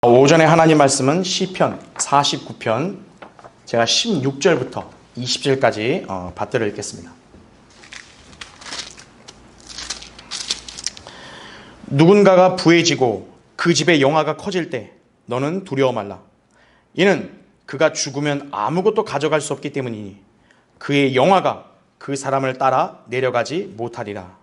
오전에 하나님 말씀은 시편 49편 제가 16절부터 20절까지 받들어 읽겠습니다. 누군가가 부해지고 그 집의 영화가 커질 때 너는 두려워 말라. 이는 그가 죽으면 아무것도 가져갈 수 없기 때문이니 그의 영화가 그 사람을 따라 내려가지 못하리라.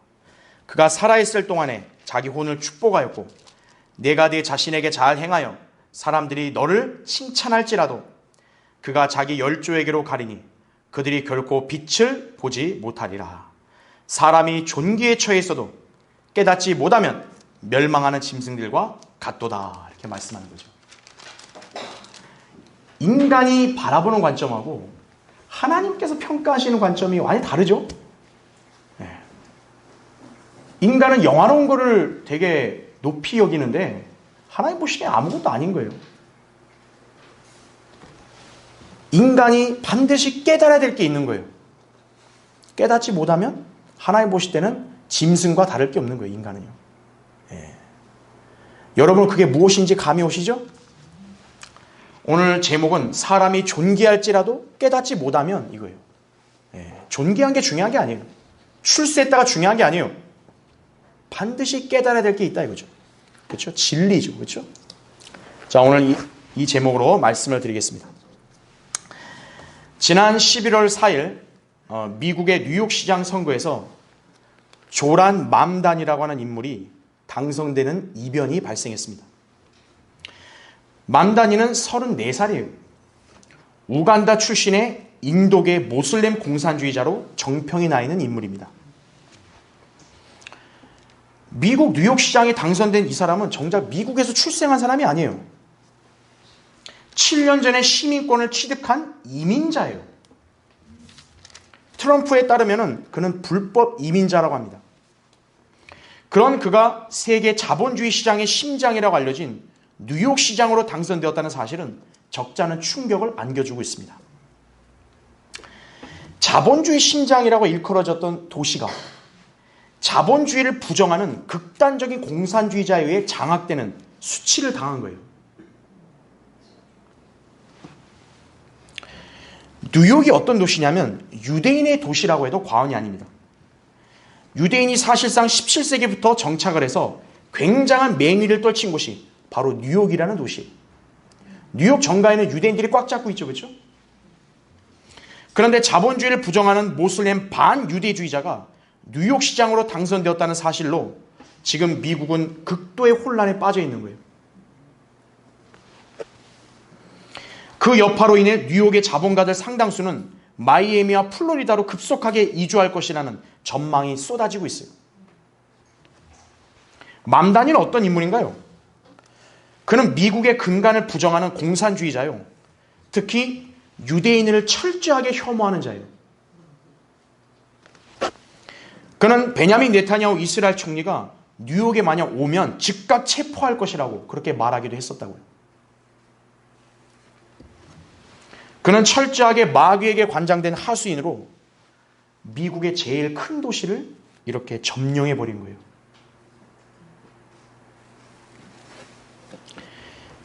그가 살아있을 동안에 자기 혼을 축복하였고 내가 네 자신에게 잘 행하여 사람들이 너를 칭찬할지라도 그가 자기 열조에게로 가리니 그들이 결코 빛을 보지 못하리라. 사람이 존귀에 처해 있어도 깨닫지 못하면 멸망하는 짐승들과 같도다. 이렇게 말씀하는 거죠. 인간이 바라보는 관점하고 하나님께서 평가하시는 관점이 완전히 다르죠. 인간은 영화로운 거를 되게 높이 여기는데 하나님 보시기에 아무것도 아닌 거예요. 인간이 반드시 깨달아야 될 게 있는 거예요. 깨닫지 못하면 하나님 보실 때는 짐승과 다를 게 없는 거예요. 인간은요. 여러분 그게 무엇인지 감이 오시죠? 오늘 제목은 사람이 존귀할지라도 깨닫지 못하면 이거예요. 존귀한 게 중요한 게 아니에요. 출세했다가 중요한 게 아니에요. 반드시 깨달아야 될 게 있다 이거죠. 그렇죠? 진리죠. 그렇죠? 자, 오늘 이 제목으로 말씀을 드리겠습니다. 지난 11월 4일 미국의 뉴욕시장 선거에서 조란 맘단이라고 하는 인물이 당선되는 이변이 발생했습니다. 맘다니는 34살이에요. 우간다 출신의 인도계 모슬렘 공산주의자로 정평이 나 있는 인물입니다. 미국 뉴욕시장에 당선된 이 사람은 정작 미국에서 출생한 사람이 아니에요. 7년 전에 시민권을 취득한 이민자예요. 트럼프에 따르면 그는 불법 이민자라고 합니다. 그런 그가 세계 자본주의 시장의 심장이라고 알려진 뉴욕시장으로 당선되었다는 사실은 적잖은 충격을 안겨주고 있습니다. 자본주의 심장이라고 일컬어졌던 도시가 자본주의를 부정하는 극단적인 공산주의자에 의해 장악되는 수치를 당한 거예요. 뉴욕이 어떤 도시냐면 유대인의 도시라고 해도 과언이 아닙니다. 유대인이 사실상 17세기부터 정착을 해서 굉장한 맹위를 떨친 곳이 바로 뉴욕이라는 도시예요. 뉴욕 정가에는 유대인들이 꽉 잡고 있죠. 그렇죠? 그런데 자본주의를 부정하는 모슬렘 반유대주의자가 뉴욕시장으로 당선되었다는 사실로 지금 미국은 극도의 혼란에 빠져 있는 거예요. 그 여파로 인해 뉴욕의 자본가들 상당수는 마이애미와 플로리다로 급속하게 이주할 것이라는 전망이 쏟아지고 있어요. 맘다니는 어떤 인물인가요? 그는 미국의 근간을 부정하는 공산주의자요. 특히 유대인을 철저하게 혐오하는 자예요. 그는 베냐민 네타냐후 이스라엘 총리가 뉴욕에 만약 오면 즉각 체포할 것이라고 그렇게 말하기도 했었다고요. 그는 철저하게 마귀에게 관장된 하수인으로 미국의 제일 큰 도시를 이렇게 점령해버린 거예요.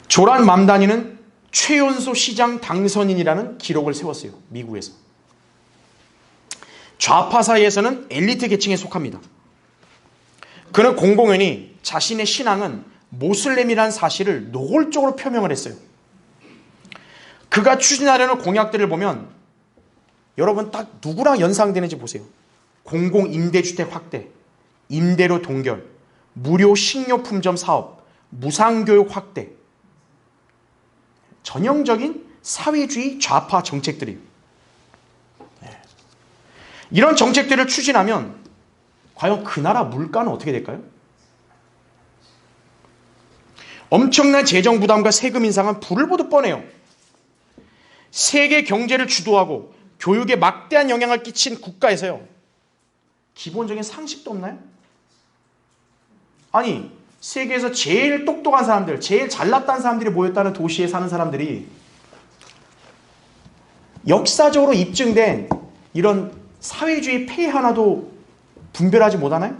조란 맘다니는 최연소 시장 당선인이라는 기록을 세웠어요. 미국에서. 좌파 사이에서는 엘리트 계층에 속합니다. 그는 공공연히 자신의 신앙은 모슬렘이라는 사실을 노골적으로 표명을 했어요. 그가 추진하려는 공약들을 보면 여러분 딱 누구랑 연상되는지 보세요. 공공임대주택 확대, 임대료 동결, 무료 식료품점 사업, 무상교육 확대, 전형적인 사회주의 좌파 정책들이에요. 이런 정책들을 추진하면 과연 그 나라 물가는 어떻게 될까요? 엄청난 재정 부담과 세금 인상은 불을 보듯 뻔해요. 세계 경제를 주도하고 교육에 막대한 영향을 끼친 국가에서요. 기본적인 상식도 없나요? 아니, 세계에서 제일 똑똑한 사람들, 제일 잘났다는 사람들이 모였다는 도시에 사는 사람들이 역사적으로 입증된 이런 사회주의 폐해 하나도 분별하지 못하나요?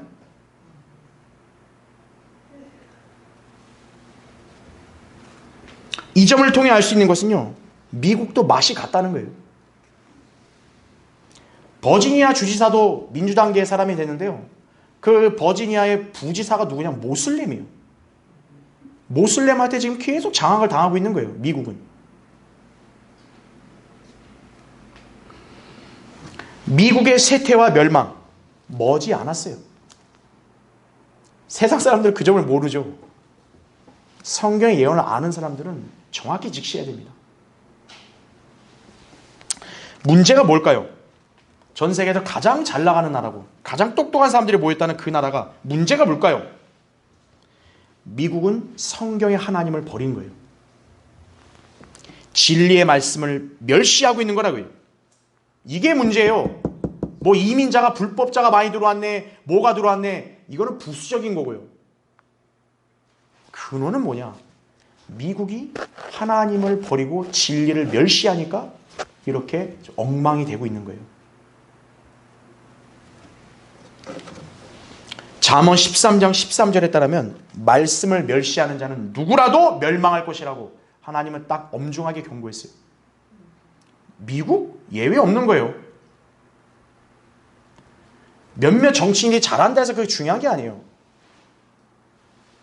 이 점을 통해 알 수 있는 것은요, 미국도 맛이 같다는 거예요. 버지니아 주지사도 민주당계의 사람이 되는데요, 그 버지니아의 부지사가 누구냐? 모슬렘이에요. 모슬렘한테 지금 계속 장악을 당하고 있는 거예요, 미국은. 미국의 쇠퇴와 멸망 머지 않았어요. 세상 사람들은 그 점을 모르죠. 성경의 예언을 아는 사람들은 정확히 직시해야 됩니다. 문제가 뭘까요? 전 세계에서 가장 잘 나가는 나라고 가장 똑똑한 사람들이 모였다는 그 나라가 문제가 뭘까요? 미국은 성경의 하나님을 버린 거예요. 진리의 말씀을 멸시하고 있는 거라고요. 이게 문제예요. 뭐 이민자가 불법자가 많이 들어왔네, 뭐가 들어왔네, 이거는 부수적인 거고요. 근원은 뭐냐? 미국이 하나님을 버리고 진리를 멸시하니까 이렇게 엉망이 되고 있는 거예요. 잠언 13장 13절에 따르면 말씀을 멸시하는 자는 누구라도 멸망할 것이라고 하나님은 딱 엄중하게 경고했어요. 미국 예외 없는 거예요. 몇몇 정치인이 잘한다 해서 그게 중요한 게 아니에요.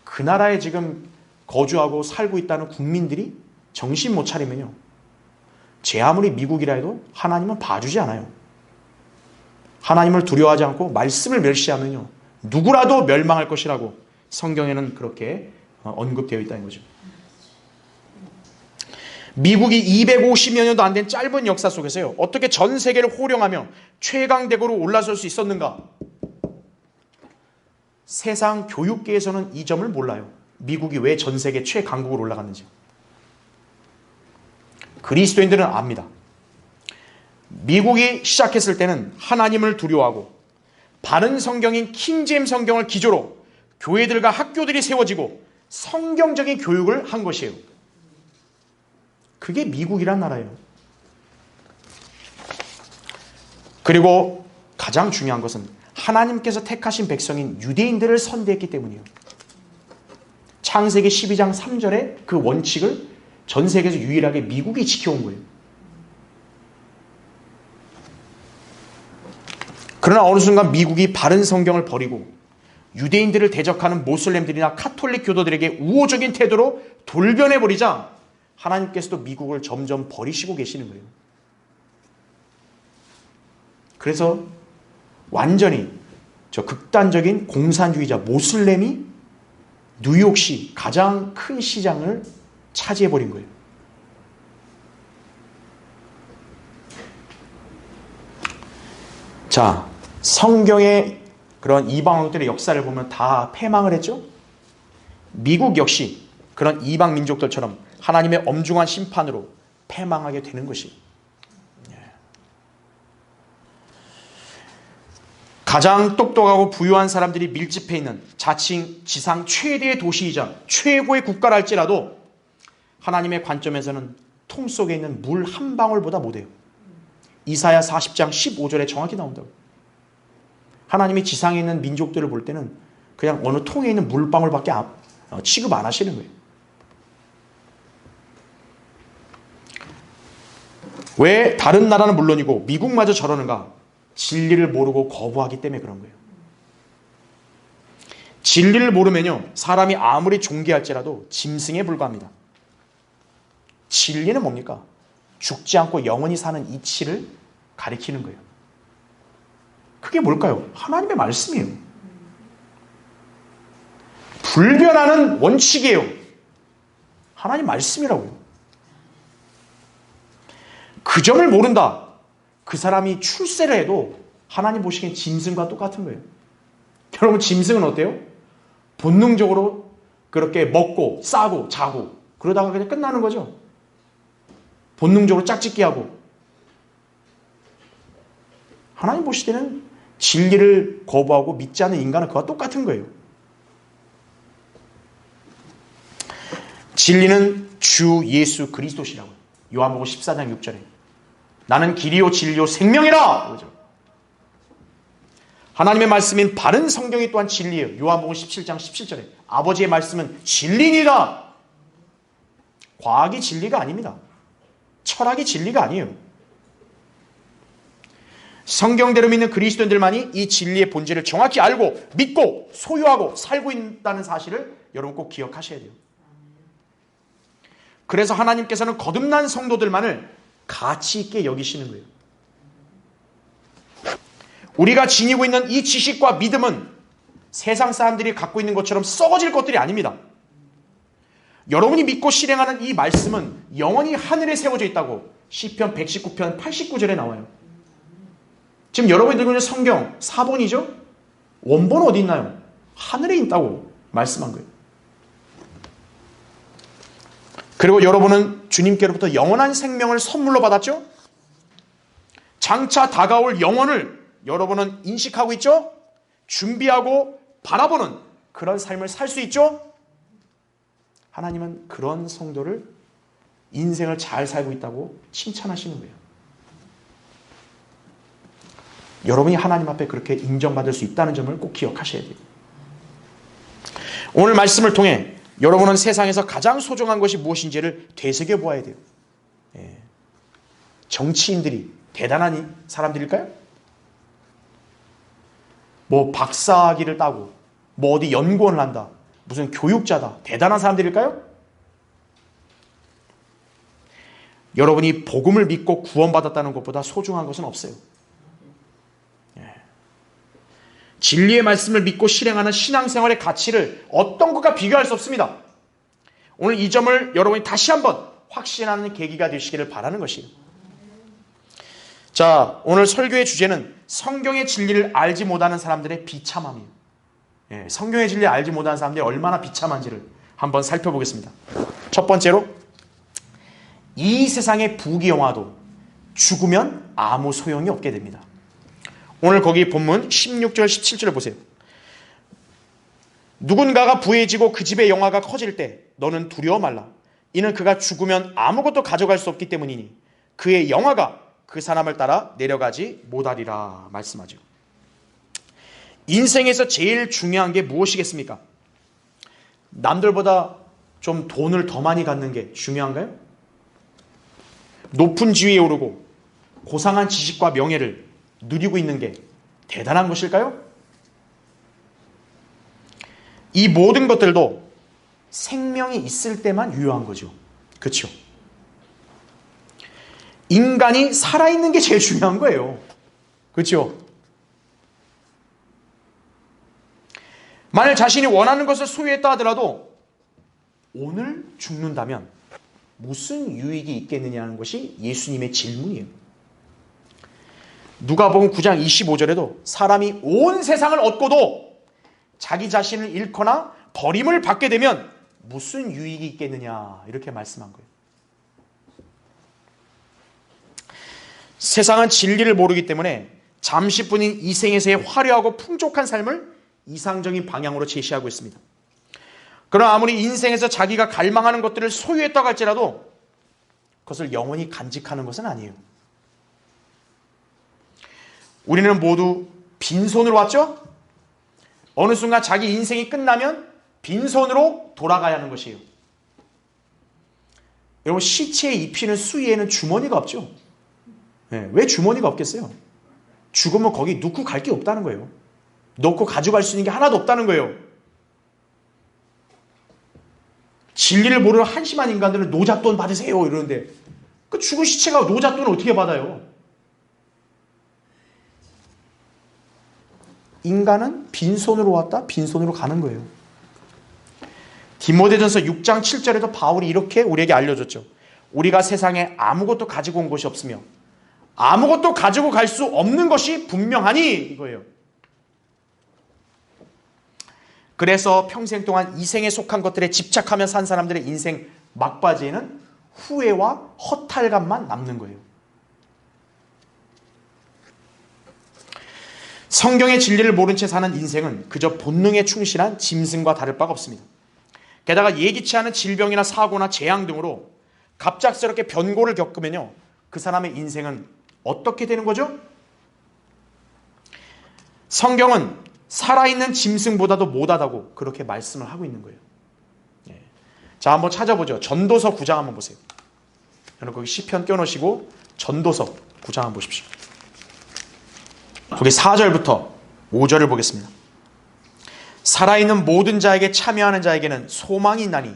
그 나라에 지금 거주하고 살고 있다는 국민들이 정신 못 차리면요, 제 아무리 미국이라 해도 하나님은 봐주지 않아요. 하나님을 두려워하지 않고 말씀을 멸시하면요, 누구라도 멸망할 것이라고 성경에는 그렇게 언급되어 있다는 거죠. 미국이 250여 년도 안 된 짧은 역사 속에서요, 어떻게 전 세계를 호령하며 최강대국으로 올라설 수 있었는가? 세상 교육계에서는 이 점을 몰라요. 미국이 왜 전 세계 최강국으로 올라갔는지. 그리스도인들은 압니다. 미국이 시작했을 때는 하나님을 두려워하고 바른 성경인 킹제임스 성경을 기조로 교회들과 학교들이 세워지고 성경적인 교육을 한 것이에요. 그게 미국이란 나라예요. 그리고 가장 중요한 것은 하나님께서 택하신 백성인 유대인들을 선대했기 때문이에요. 창세기 12장 3절의 그 원칙을 전 세계에서 유일하게 미국이 지켜온 거예요. 그러나 어느 순간 미국이 바른 성경을 버리고 유대인들을 대적하는 모슬렘들이나 카톨릭 교도들에게 우호적인 태도로 돌변해버리자 하나님께서도 미국을 점점 버리시고 계시는 거예요. 그래서 완전히 저 극단적인 공산주의자 모슬렘이 뉴욕시 가장 큰 시장을 차지해버린 거예요. 자, 성경의 그런 이방인들의 역사를 보면 다 패망을 했죠? 미국 역시 그런 이방 민족들처럼 하나님의 엄중한 심판으로 패망하게 되는 것이. 가장 똑똑하고 부유한 사람들이 밀집해 있는 자칭 지상 최대의 도시이자 최고의 국가라 할지라도 하나님의 관점에서는 통 속에 있는 물 한 방울보다 못해요. 이사야 40장 15절에 정확히 나온다고. 하나님이 지상에 있는 민족들을 볼 때는 그냥 어느 통에 있는 물방울밖에 취급 안 하시는 거예요. 왜 다른 나라는 물론이고 미국마저 저러는가? 진리를 모르고 거부하기 때문에 그런 거예요. 진리를 모르면요, 사람이 아무리 존귀할지라도 짐승에 불과합니다. 진리는 뭡니까? 죽지 않고 영원히 사는 이치를 가리키는 거예요. 그게 뭘까요? 하나님의 말씀이에요. 불변하는 원칙이에요. 하나님 말씀이라고요. 그 점을 모른다. 그 사람이 출세를 해도 하나님 보시기엔 짐승과 똑같은 거예요. 여러분, 짐승은 어때요? 본능적으로 그렇게 먹고 싸고 자고 그러다가 그냥 끝나는 거죠. 본능적으로 짝짓기 하고. 하나님 보실 때는 진리를 거부하고 믿지 않는 인간은 그와 똑같은 거예요. 진리는 주 예수 그리스도시라고요. 요한복음 14장 6절에 나는 길이요 진리요 생명이라. 그러죠. 하나님의 말씀인 바른 성경이 또한 진리예요. 요한복음 17장 17절에 아버지의 말씀은 진리니라. 과학이 진리가 아닙니다. 철학이 진리가 아니에요. 성경대로 믿는 그리스도인들만이 이 진리의 본질을 정확히 알고 믿고 소유하고 살고 있다는 사실을 여러분 꼭 기억하셔야 돼요. 그래서 하나님께서는 거듭난 성도들만을 가치 있게 여기시는 거예요. 우리가 지니고 있는 이 지식과 믿음은 세상 사람들이 갖고 있는 것처럼 썩어질 것들이 아닙니다. 여러분이 믿고 실행하는 이 말씀은 영원히 하늘에 세워져 있다고 시편 119편 89절에 나와요. 지금 여러분이 들고 있는 성경 사본이죠? 원본은 어디 있나요? 하늘에 있다고 말씀한 거예요. 그리고 여러분은 주님께로부터 영원한 생명을 선물로 받았죠? 장차 다가올 영혼을 여러분은 인식하고 있죠? 준비하고 바라보는 그런 삶을 살 수 있죠? 하나님은 그런 성도를 인생을 잘 살고 있다고 칭찬하시는 거예요. 여러분이 하나님 앞에 그렇게 인정받을 수 있다는 점을 꼭 기억하셔야 돼요. 오늘 말씀을 통해 여러분은 세상에서 가장 소중한 것이 무엇인지를 되새겨 보아야 돼요. 정치인들이 대단한 사람들일까요? 뭐 박사학위를 따고 뭐 어디 연구원을 한다. 무슨 교육자다. 대단한 사람들일까요? 여러분이 복음을 믿고 구원받았다는 것보다 소중한 것은 없어요. 진리의 말씀을 믿고 실행하는 신앙생활의 가치를 어떤 것과 비교할 수 없습니다. 오늘 이 점을 여러분이 다시 한번 확신하는 계기가 되시기를 바라는 것이에요. 자, 오늘 설교의 주제는 성경의 진리를 알지 못하는 사람들의 비참함이에요. 성경의 진리를 알지 못하는 사람들이 얼마나 비참한지를 한번 살펴보겠습니다. 첫 번째로, 이 세상의 부귀영화도 죽으면 아무 소용이 없게 됩니다. 오늘 거기 본문 16절 17절을 보세요. 누군가가 부해지고 그 집의 영화가 커질 때 너는 두려워 말라. 이는 그가 죽으면 아무것도 가져갈 수 없기 때문이니 그의 영화가 그 사람을 따라 내려가지 못하리라 말씀하죠. 인생에서 제일 중요한 게 무엇이겠습니까? 남들보다 좀 돈을 더 많이 갖는 게 중요한가요? 높은 지위에 오르고 고상한 지식과 명예를 누리고 있는 게 대단한 것일까요? 이 모든 것들도 생명이 있을 때만 유효한 거죠. 그렇죠? 인간이 살아있는 게 제일 중요한 거예요. 그렇죠? 만일 자신이 원하는 것을 소유했다 하더라도 오늘 죽는다면 무슨 유익이 있겠느냐는 것이 예수님의 질문이에요. 누가복음 9장 25절에도 사람이 온 세상을 얻고도 자기 자신을 잃거나 버림을 받게 되면 무슨 유익이 있겠느냐 이렇게 말씀한 거예요. 세상은 진리를 모르기 때문에 잠시뿐인 이 생에서의 화려하고 풍족한 삶을 이상적인 방향으로 제시하고 있습니다. 그러나 아무리 인생에서 자기가 갈망하는 것들을 소유했다고 할지라도 그것을 영원히 간직하는 것은 아니에요. 우리는 모두 빈손으로 왔죠? 어느 순간 자기 인생이 끝나면 빈손으로 돌아가야 하는 것이에요. 여러분, 시체에 입히는 수의에는 주머니가 없죠? 왜 주머니가 없겠어요? 죽으면 거기 넣고 갈 게 없다는 거예요. 넣고 가져갈 수 있는 게 하나도 없다는 거예요. 진리를 모르는 한심한 인간들은 노잣돈 받으세요 이러는데 그 죽은 시체가 노잣돈을 어떻게 받아요? 인간은 빈손으로 왔다 빈손으로 가는 거예요. 디모데전서 6장 7절에도 바울이 이렇게 우리에게 알려줬죠. 우리가 세상에 아무것도 가지고 온 것이 없으며 아무것도 가지고 갈 수 없는 것이 분명하니 이거예요. 그래서 평생 동안 이생에 속한 것들에 집착하며 산 사람들의 인생 막바지에는 후회와 허탈감만 남는 거예요. 성경의 진리를 모른 채 사는 인생은 그저 본능에 충실한 짐승과 다를 바가 없습니다. 게다가 예기치 않은 질병이나 사고나 재앙 등으로 갑작스럽게 변고를 겪으면요, 그 사람의 인생은 어떻게 되는 거죠? 성경은 살아있는 짐승보다도 못하다고 그렇게 말씀을 하고 있는 거예요. 자, 한번 찾아보죠. 전도서 9장 한번 보세요. 여러분 거기 시편 껴놓으시고 전도서 9장 한번 보십시오. 거기 4절부터 5절을 보겠습니다. 살아있는 모든 자에게 참여하는 자에게는 소망이 있나니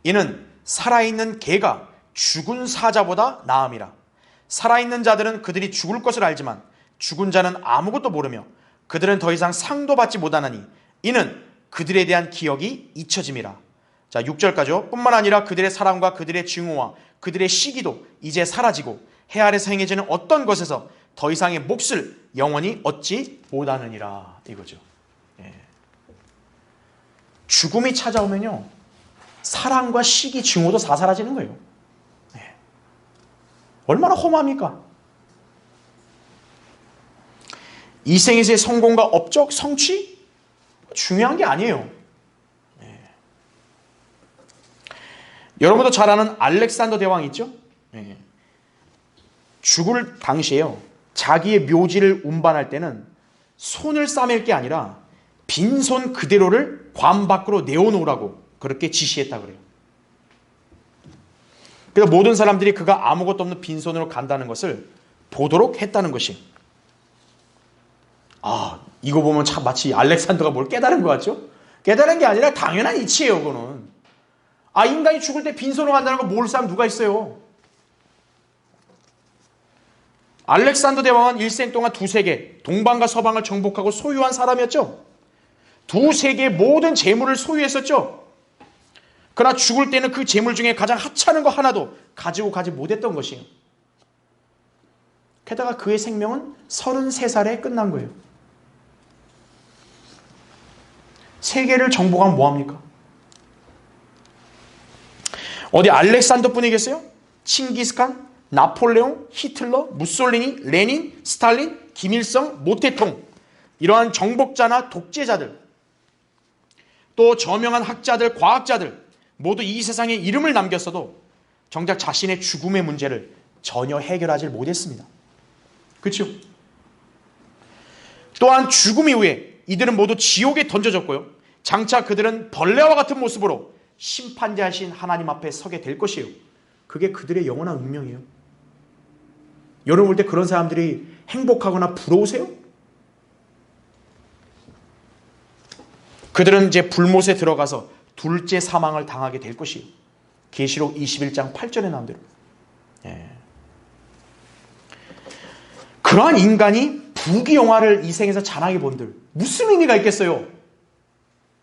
이는 살아있는 개가 죽은 사자보다 나음이라. 살아있는 자들은 그들이 죽을 것을 알지만 죽은 자는 아무것도 모르며 그들은 더 이상 상도 받지 못하나니 이는 그들에 대한 기억이 잊혀짐이라. 자, 6절까지요. 뿐만 아니라 그들의 사랑과 그들의 증오와 그들의 시기도 이제 사라지고 해 아래서 행해지는 어떤 것에서 더 이상의 몫을 영원히 얻지 못하느니라. 이거죠. 예. 죽음이 찾아오면요, 사랑과 시기, 증오도 다 사라지는 거예요. 예. 얼마나 험합니까? 이 생에서의 성공과 업적, 성취 중요한 게 아니에요. 예. 여러분도 잘 아는 알렉산더 대왕 있죠? 예. 죽을 당시에요, 자기의 묘지를 운반할 때는 손을 싸맬 게 아니라 빈손 그대로를 관 밖으로 내어놓으라고 그렇게 지시했다 그래요. 그래서 모든 사람들이 그가 아무것도 없는 빈손으로 간다는 것을 보도록 했다는 것이, 이거 보면 참 마치 알렉산더가 뭘 깨달은 것 같죠? 깨달은 게 아니라 당연한 이치예요. 그거는 인간이 죽을 때 빈손으로 간다는 거 모를 사람 누가 있어요? 알렉산더 대왕은 일생 동안 두 세계, 동방과 서방을 정복하고 소유한 사람이었죠. 두 세계의 모든 재물을 소유했었죠. 그러나 죽을 때는 그 재물 중에 가장 하찮은 거 하나도 가지고 가지 못했던 것이에요. 게다가 그의 생명은 33살에 끝난 거예요. 세계를 정복하면 뭐합니까? 어디 알렉산더 뿐이겠어요? 칭기스칸, 나폴레옹, 히틀러, 무솔리니, 레닌, 스탈린, 김일성, 모태통, 이러한 정복자나 독재자들, 또 저명한 학자들, 과학자들 모두 이 세상에 이름을 남겼어도 정작 자신의 죽음의 문제를 전혀 해결하지 못했습니다. 그렇죠? 또한 죽음 이후에 이들은 모두 지옥에 던져졌고요, 장차 그들은 벌레와 같은 모습으로 심판자이신 하나님 앞에 서게 될 것이에요. 그게 그들의 영원한 운명이에요. 여러분 볼 때 그런 사람들이 행복하거나 부러우세요? 그들은 이제 불못에 들어가서 둘째 사망을 당하게 될 것이에요. 계시록 21장 8절에 나온 대로. 예. 그러한 인간이 부귀영화를 이 생에서 자랑해 본들 무슨 의미가 있겠어요?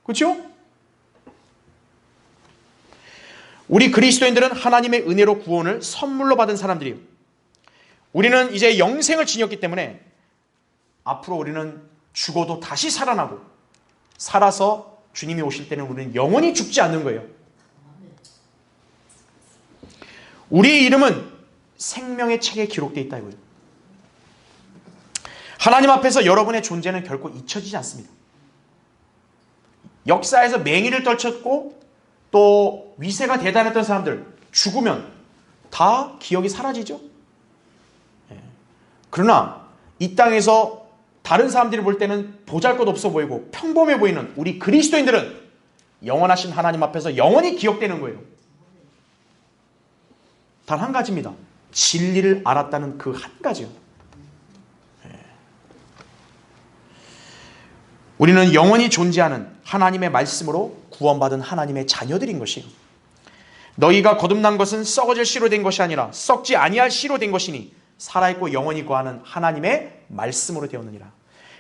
그렇죠? 우리 그리스도인들은 하나님의 은혜로 구원을 선물로 받은 사람들이에요. 우리는 이제 영생을 지녔기 때문에 앞으로 우리는 죽어도 다시 살아나고, 살아서 주님이 오실 때는 우리는 영원히 죽지 않는 거예요. 우리의 이름은 생명의 책에 기록되어 있다 이거예요. 하나님 앞에서 여러분의 존재는 결코 잊혀지지 않습니다. 역사에서 맹위를 떨쳤고 또 위세가 대단했던 사람들 죽으면 다 기억이 사라지죠. 그러나 이 땅에서 다른 사람들이 볼 때는 보잘것없어 보이고 평범해 보이는 우리 그리스도인들은 영원하신 하나님 앞에서 영원히 기억되는 거예요. 단 한 가지입니다. 진리를 알았다는 그 한 가지요. 우리는 영원히 존재하는 하나님의 말씀으로 구원받은 하나님의 자녀들인 것이에요. 너희가 거듭난 것은 썩어질 씨로 된 것이 아니라 썩지 아니할 씨로 된 것이니 살아있고 영원히 거하는 하나님의 말씀으로 되었느니라.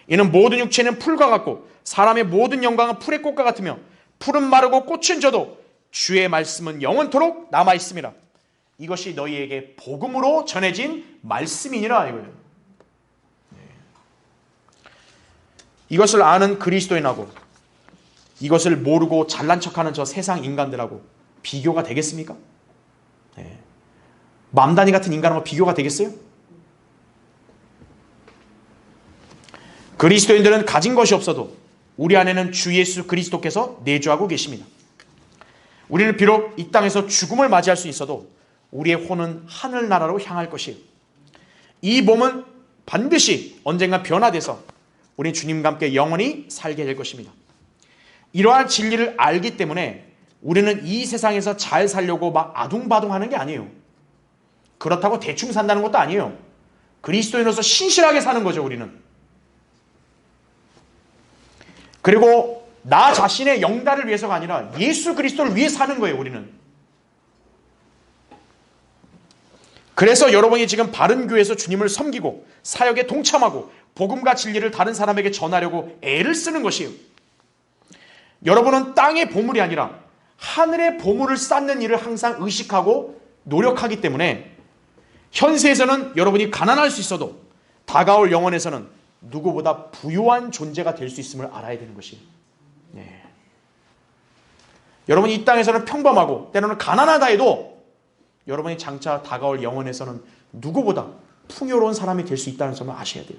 이는 모든 육체는 풀과 같고 사람의 모든 영광은 풀의 꽃과 같으며 풀은 마르고 꽃은 져도 주의 말씀은 영원토록 남아있음이라. 이것이 너희에게 복음으로 전해진 말씀이니라 이거예요. 이것을 아는 그리스도인하고 이것을 모르고 잘난 척하는 저 세상 인간들하고 비교가 되겠습니까? 맘다니 같은 인간하고 비교가 되겠어요? 그리스도인들은 가진 것이 없어도 우리 안에는 주 예수 그리스도께서 내주하고 계십니다. 우리는 비록 이 땅에서 죽음을 맞이할 수 있어도 우리의 혼은 하늘나라로 향할 것이에요. 이 몸은 반드시 언젠가 변화돼서 우리 주님과 함께 영원히 살게 될 것입니다. 이러한 진리를 알기 때문에 우리는 이 세상에서 잘 살려고 막 아둥바둥하는 게 아니에요. 그렇다고 대충 산다는 것도 아니에요. 그리스도인으로서 신실하게 사는 거죠, 우리는. 그리고 나 자신의 영달을 위해서가 아니라 예수 그리스도를 위해 사는 거예요, 우리는. 그래서 여러분이 지금 바른 교회에서 주님을 섬기고 사역에 동참하고 복음과 진리를 다른 사람에게 전하려고 애를 쓰는 것이에요. 여러분은 땅의 보물이 아니라 하늘의 보물을 쌓는 일을 항상 의식하고 노력하기 때문에 현세에서는 여러분이 가난할 수 있어도 다가올 영혼에서는 누구보다 부유한 존재가 될 수 있음을 알아야 되는 것이에요. 네. 여러분이 이 땅에서는 평범하고 때로는 가난하다 해도 여러분이 장차 다가올 영혼에서는 누구보다 풍요로운 사람이 될 수 있다는 점을 아셔야 돼요.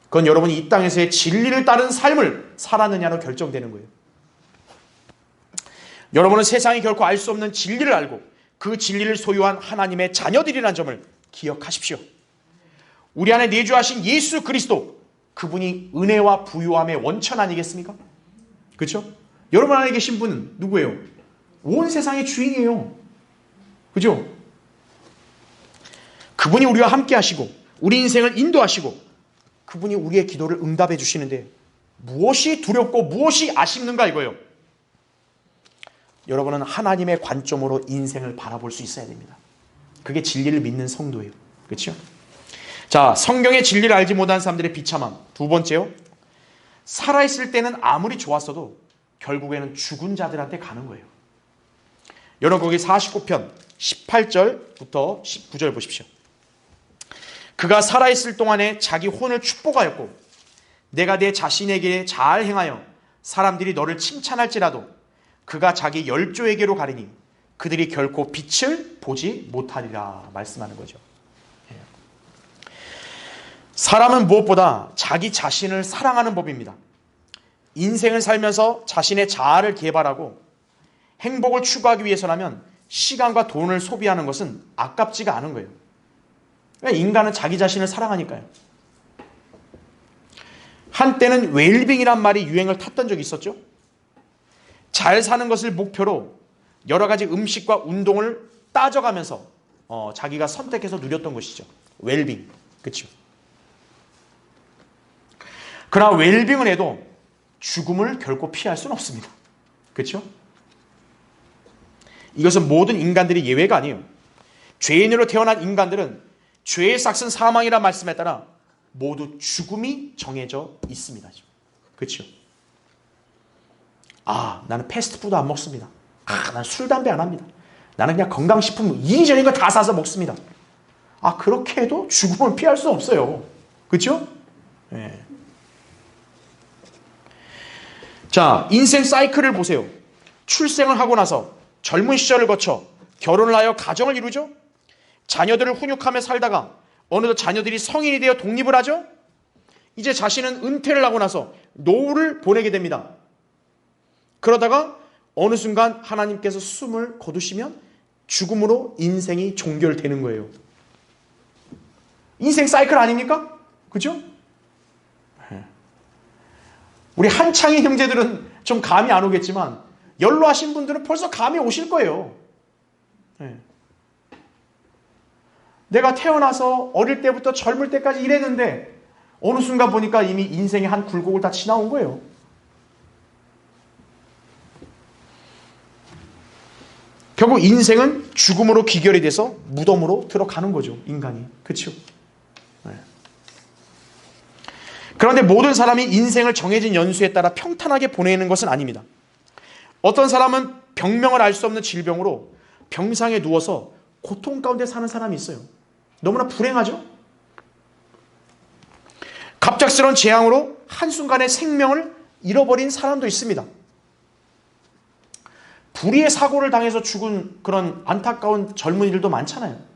그건 여러분이 이 땅에서의 진리를 따른 삶을 살았느냐로 결정되는 거예요. 여러분은 세상이 결코 알 수 없는 진리를 알고 그 진리를 소유한 하나님의 자녀들이라는 점을 기억하십시오. 우리 안에 내주하신 예수 그리스도, 그분이 은혜와 부유함의 원천 아니겠습니까? 그렇죠? 여러분 안에 계신 분은 누구예요? 온 세상의 주인이에요. 그죠? 그분이 우리와 함께 하시고 우리 인생을 인도하시고 그분이 우리의 기도를 응답해 주시는데 무엇이 두렵고 무엇이 아쉽는가 이거예요. 여러분은 하나님의 관점으로 인생을 바라볼 수 있어야 됩니다. 그게 진리를 믿는 성도예요. 그렇죠? 자, 성경의 진리를 알지 못한 사람들의 비참함. 두 번째요. 살아있을 때는 아무리 좋았어도 결국에는 죽은 자들한테 가는 거예요. 여러분 거기 49편 18절부터 19절 보십시오. 그가 살아있을 동안에 자기 혼을 축복하였고 내가 내 자신에게 잘 행하여 사람들이 너를 칭찬할지라도 그가 자기 열조에게로 가리니 그들이 결코 빛을 보지 못하리라 말씀하는 거죠. 사람은 무엇보다 자기 자신을 사랑하는 법입니다. 인생을 살면서 자신의 자아를 개발하고 행복을 추구하기 위해서라면 시간과 돈을 소비하는 것은 아깝지가 않은 거예요. 인간은 자기 자신을 사랑하니까요. 한때는 웰빙이란 말이 유행을 탔던 적이 있었죠. 잘 사는 것을 목표로 여러 가지 음식과 운동을 따져가면서 자기가 선택해서 누렸던 것이죠. 웰빙. 그렇죠. 그러나 웰빙은 해도 죽음을 결코 피할 수는 없습니다. 그렇죠? 이것은 모든 인간들이 예외가 아니에요. 죄인으로 태어난 인간들은 죄의 삭은 사망이라는 말씀에 따라 모두 죽음이 정해져 있습니다. 그렇죠? 나는 패스트푸드 안 먹습니다. 나는 술, 담배 안 합니다. 나는 그냥 건강식품 이리저리 거 다 사서 먹습니다. 그렇게 해도 죽음을 피할 수 없어요. 그렇죠? 네. 자, 인생 사이클을 보세요. 출생을 하고 나서 젊은 시절을 거쳐 결혼을 하여 가정을 이루죠. 자녀들을 훈육하며 살다가 어느덧 자녀들이 성인이 되어 독립을 하죠. 이제 자신은 은퇴를 하고 나서 노후를 보내게 됩니다. 그러다가 어느 순간 하나님께서 숨을 거두시면 죽음으로 인생이 종결되는 거예요. 인생 사이클 아닙니까? 그죠? 우리 한창의 형제들은 좀 감이 안 오겠지만 연로하신 분들은 벌써 감이 오실 거예요. 내가 태어나서 어릴 때부터 젊을 때까지 일했는데 어느 순간 보니까 이미 인생의 한 굴곡을 다 지나온 거예요. 결국 인생은 죽음으로 귀결이 돼서 무덤으로 들어가는 거죠. 인간이. 그렇죠? 그런데 모든 사람이 인생을 정해진 연수에 따라 평탄하게 보내는 것은 아닙니다. 어떤 사람은 병명을 알 수 없는 질병으로 병상에 누워서 고통 가운데 사는 사람이 있어요. 너무나 불행하죠? 갑작스러운 재앙으로 한순간에 생명을 잃어버린 사람도 있습니다. 불의의 사고를 당해서 죽은 그런 안타까운 젊은이들도 많잖아요.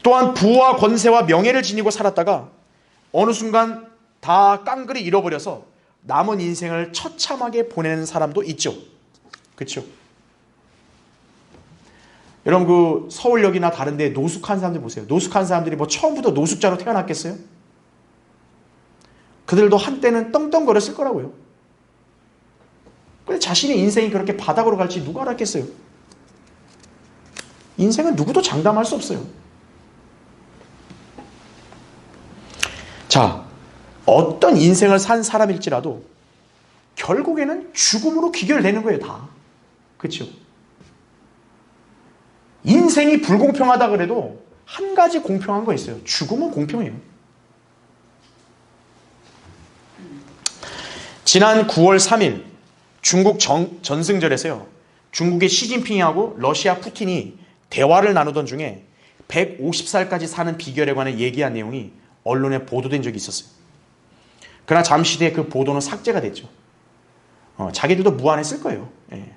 또한 부와 권세와 명예를 지니고 살았다가 어느 순간 다 깡그리 잃어버려서 남은 인생을 처참하게 보내는 사람도 있죠. 그렇죠? 여러분 그 서울역이나 다른 데 노숙한 사람들 보세요. 노숙한 사람들이 뭐 처음부터 노숙자로 태어났겠어요? 그들도 한때는 떵떵거렸을 거라고요. 근데 자신의 인생이 그렇게 바닥으로 갈지 누가 알았겠어요? 인생은 누구도 장담할 수 없어요. 자, 어떤 인생을 산 사람일지라도 결국에는 죽음으로 귀결되는 거예요, 다. 그렇죠? 인생이 불공평하다 그래도 한 가지 공평한 거 있어요. 죽음은 공평해요. 지난 9월 3일 중국 전승절에서요. 중국의 시진핑하고 러시아 푸틴이 대화를 나누던 중에 150살까지 사는 비결에 관해 얘기한 내용이 언론에 보도된 적이 있었어요. 그러나 잠시 뒤에 그 보도는 삭제가 됐죠. 자기들도 무안했을 거예요. 예.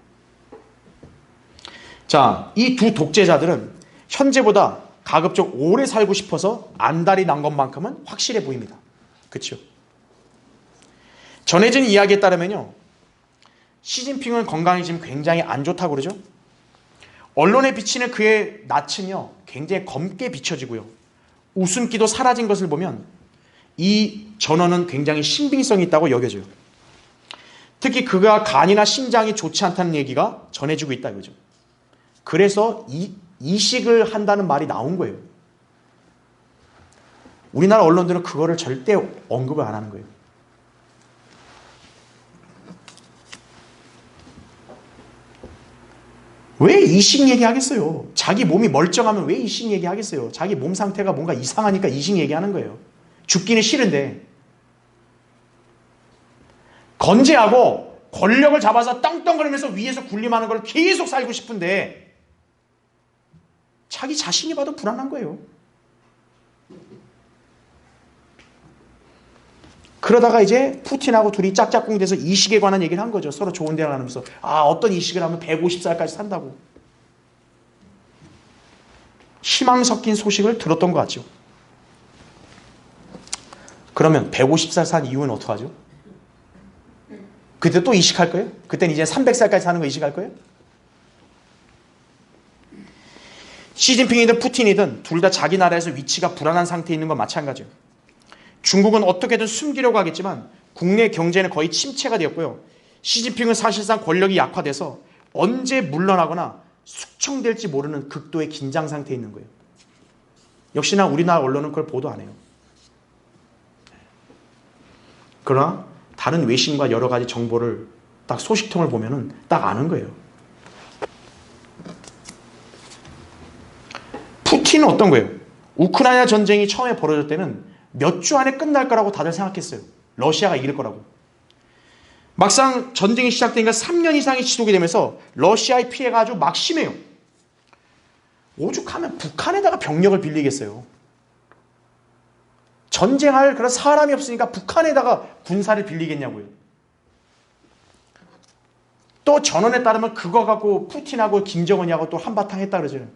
자, 이 두 독재자들은 현재보다 가급적 오래 살고 싶어서 안달이 난 것만큼은 확실해 보입니다. 그렇죠? 전해진 이야기에 따르면요. 시진핑은 건강이 지금 굉장히 안 좋다고 그러죠. 언론에 비치는 그의 낯은요. 굉장히 검게 비춰지고요. 웃음기도 사라진 것을 보면 이 전원은 굉장히 신빙성이 있다고 여겨져요. 특히 그가 간이나 심장이 좋지 않다는 얘기가 전해지고 있다 이거죠. 그래서 이식을 한다는 말이 나온 거예요. 우리나라 언론들은 그거를 절대 언급을 안 하는 거예요. 왜 이식 얘기하겠어요? 자기 몸이 멀쩡하면 왜 이식 얘기하겠어요? 자기 몸 상태가 뭔가 이상하니까 이식 얘기하는 거예요. 죽기는 싫은데. 건재하고 권력을 잡아서 떵떵거리면서 위에서 군림하는 걸 계속 살고 싶은데 자기 자신이 봐도 불안한 거예요. 그러다가 이제 푸틴하고 둘이 짝짝꿍 돼서 이식에 관한 얘기를 한 거죠. 서로 좋은 대화 나누면서 어떤 이식을 하면 150살까지 산다고. 희망 섞인 소식을 들었던 것 같죠. 그러면 150살 산 이후는 어떡하죠? 그때 또 이식할 거예요? 그때는 이제 300살까지 사는 거 이식할 거예요? 시진핑이든 푸틴이든 둘 다 자기 나라에서 위치가 불안한 상태에 있는 건 마찬가지예요. 중국은 어떻게든 숨기려고 하겠지만 국내 경제는 거의 침체가 되었고요. 시진핑은 사실상 권력이 약화돼서 언제 물러나거나 숙청될지 모르는 극도의 긴장 상태에 있는 거예요. 역시나 우리나라 언론은 그걸 보도 안 해요. 그러나 다른 외신과 여러 가지 정보를 딱 소식통을 보면은 딱 아는 거예요. 푸틴은 어떤 거예요? 우크라이나 전쟁이 처음에 벌어질 때는 몇 주 안에 끝날 거라고 다들 생각했어요. 러시아가 이길 거라고. 막상 전쟁이 시작되니까 3년 이상이 지속이 되면서 러시아의 피해가 아주 막심해요. 오죽하면 북한에다가 병력을 빌리겠어요. 전쟁할 그런 사람이 없으니까 북한에다가 군사를 빌리겠냐고요. 또 전언에 따르면 그거 갖고 푸틴하고 김정은이하고 또 한바탕 했다 그러잖아요.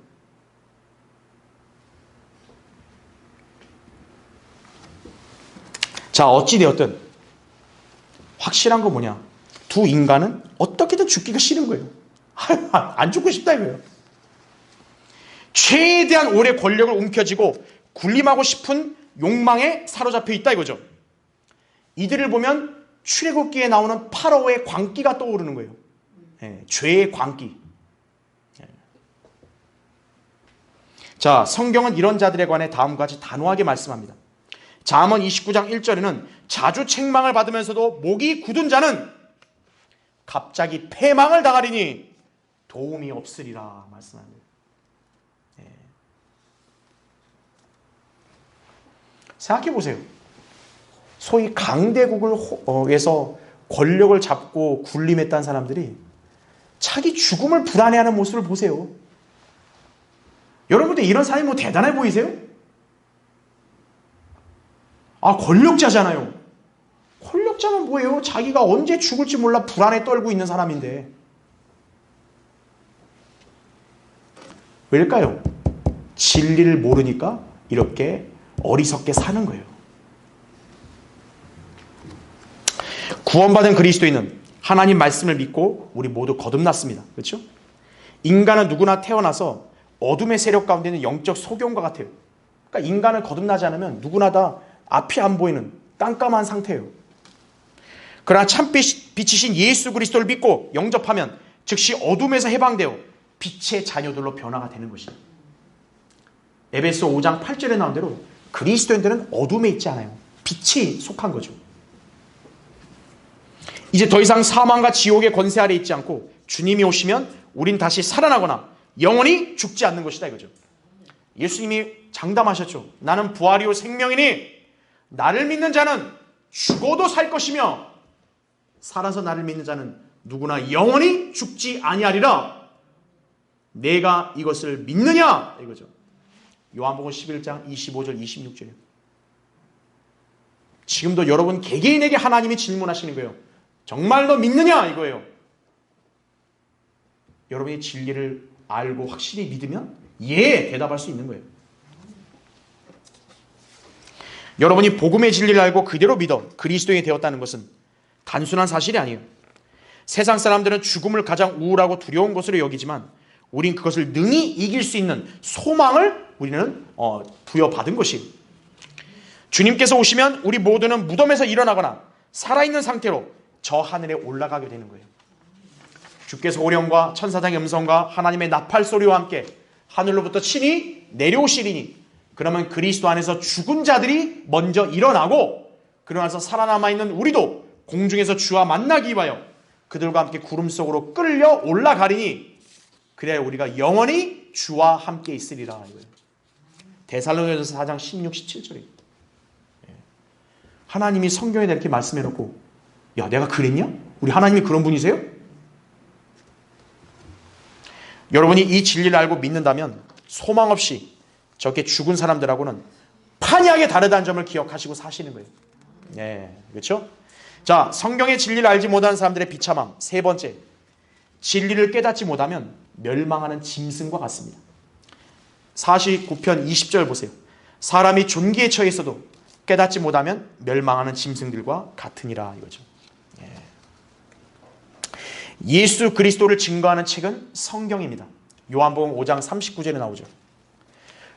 자, 어찌되었든 확실한 건 뭐냐? 두 인간은 어떻게든 죽기가 싫은 거예요. 안 죽고 싶다 이거예요. 최대한 오래 권력을 움켜쥐고 군림하고 싶은 욕망에 사로잡혀 있다 이거죠. 이들을 보면 출애굽기에 나오는 파라오의 광기가 떠오르는 거예요. 죄의 광기. 자, 성경은 이런 자들에 관해 다음과 같이 단호하게 말씀합니다. 잠언 29장 1절에는 자주 책망을 받으면서도 목이 굳은 자는 갑자기 패망을 당하리니 도움이 없으리라 말씀합니다. 생각해 보세요. 소위 강대국에서 권력을 잡고 군림했다는 사람들이 자기 죽음을 불안해하는 모습을 보세요. 여러분들 이런 사람이 뭐 대단해 보이세요? 권력자잖아요. 권력자는 뭐예요? 자기가 언제 죽을지 몰라 불안에 떨고 있는 사람인데. 왜일까요? 진리를 모르니까 이렇게 어리석게 사는 거예요. 구원받은 그리스도인은 하나님 말씀을 믿고 우리 모두 거듭났습니다. 그렇죠? 인간은 누구나 태어나서 어둠의 세력 가운데 있는 영적 소경과 같아요. 그러니까 인간을 거듭나지 않으면 누구나 다 앞이 안 보이는 깜깜한 상태예요. 그러나 참빛이신 예수 그리스도를 믿고 영접하면 즉시 어둠에서 해방되어 빛의 자녀들로 변화가 되는 것이다. 에베소 5장 8절에 나온 대로 그리스도인들은 어둠에 있지 않아요. 빛이 속한 거죠. 이제 더 이상 사망과 지옥의 권세 아래 있지 않고 주님이 오시면 우린 다시 살아나거나 영원히 죽지 않는 것이다 이거죠. 예수님이 장담하셨죠. 나는 부활이요 생명이니 나를 믿는 자는 죽어도 살 것이며 살아서 나를 믿는 자는 누구나 영원히 죽지 아니하리라. 내가 이것을 믿느냐 이거죠. 요한복음 11장 25절 26절이에요. 지금도 여러분 개개인에게 하나님이 질문하시는 거예요. 정말 너 믿느냐 이거예요. 여러분이 진리를 알고 확실히 믿으면 예 대답할 수 있는 거예요. 여러분이 복음의 진리를 알고 그대로 믿어 그리스도인이 되었다는 것은 단순한 사실이 아니에요. 세상 사람들은 죽음을 가장 우울하고 두려운 것으로 여기지만 우린 그것을 능히 이길 수 있는 소망을 우리는 부여받은 것이에요. 주님께서 오시면 우리 모두는 무덤에서 일어나거나 살아있는 상태로 저 하늘에 올라가게 되는 거예요. 주께서 오령과 천사장의 음성과 하나님의 나팔 소리와 함께 하늘로부터 친히 내려오시리니 그러면 그리스도 안에서 죽은 자들이 먼저 일어나고 그러나서 살아남아있는 우리도 공중에서 주와 만나기 위하여 그들과 함께 구름 속으로 끌려 올라가리니 그래야 우리가 영원히 주와 함께 있으리라. 데살로니가전서 4장 16, 17절이에요. 하나님이 성경에 이렇게 말씀해놓고 야 내가 그랬냐? 우리 하나님이 그런 분이세요? 여러분이 이 진리를 알고 믿는다면 소망 없이 저렇게 죽은 사람들하고는 판이하게 다르다는 점을 기억하시고 사시는 거예요. 네, 그렇죠? 자, 성경의 진리를 알지 못하는 사람들의 비참함. 세 번째, 진리를 깨닫지 못하면 멸망하는 짐승과 같습니다. 49편 20절 보세요. 사람이 존귀에 처해 있어도 깨닫지 못하면 멸망하는 짐승들과 같으니라 이거죠. 예수 그리스도를 증거하는 책은 성경입니다. 요한복음 5장 39절에 나오죠.